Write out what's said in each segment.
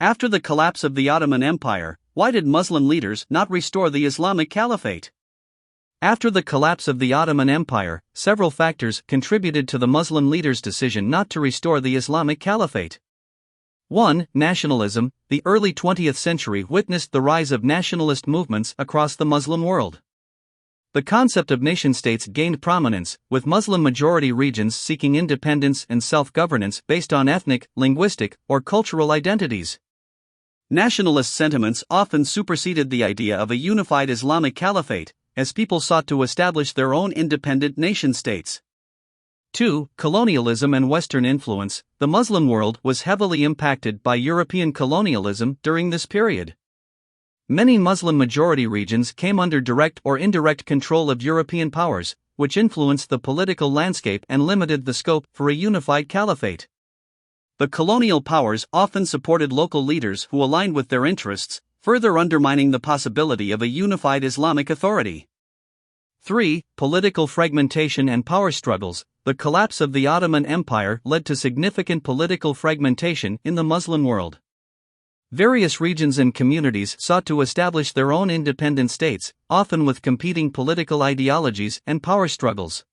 After the collapse of the Ottoman Empire, why did Muslim leaders not restore the Islamic Caliphate? After the collapse of the Ottoman Empire, several factors contributed to the Muslim leaders' decision not to restore the Islamic Caliphate. 1. Nationalism. The early 20th century witnessed the rise of nationalist movements across the Muslim world. The concept of nation-states gained prominence, with Muslim-majority regions seeking independence and self-governance based on ethnic, linguistic, or cultural identities. Nationalist sentiments often superseded the idea of a unified Islamic Caliphate, as people sought to establish their own independent nation-states. 2. Colonialism and Western influence. The Muslim world was heavily impacted by European colonialism during this period. Many Muslim-majority regions came under direct or indirect control of European powers, which influenced the political landscape and limited the scope for a unified caliphate. The colonial powers often supported local leaders who aligned with their interests, further undermining the possibility of a unified Islamic authority. 3. Political fragmentation and power struggles. The collapse of the Ottoman Empire led to significant political fragmentation in the Muslim world. Various regions and communities sought to establish their own independent states, often with competing political ideologies and power struggles.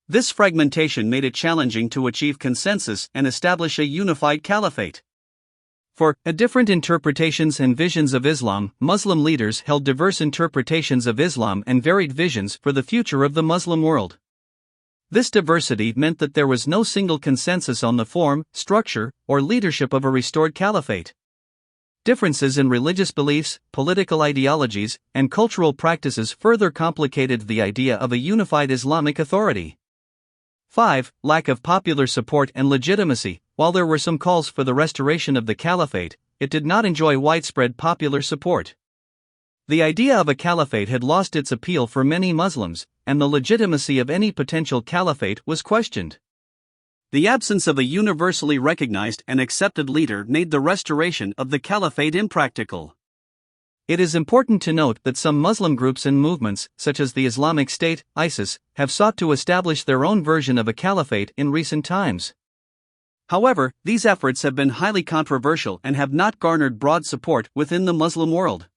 This fragmentation made it challenging to achieve consensus and establish a unified caliphate. For different interpretations and visions of Islam, Muslim leaders held diverse interpretations of Islam and varied visions for the future of the Muslim world. This diversity meant that there was no single consensus on the form, structure, or leadership of a restored caliphate. Differences in religious beliefs, political ideologies, and cultural practices further complicated the idea of a unified Islamic authority. 5. Lack of popular support and legitimacy. While there were some calls for the restoration of the caliphate, it did not enjoy widespread popular support. The idea of a caliphate had lost its appeal for many Muslims, and the legitimacy of any potential caliphate was questioned. The absence of a universally recognized and accepted leader made the restoration of the caliphate impractical. It is important to note that some Muslim groups and movements, such as the Islamic State, ISIS, have sought to establish their own version of a caliphate in recent times. However, these efforts have been highly controversial and have not garnered broad support within the Muslim world.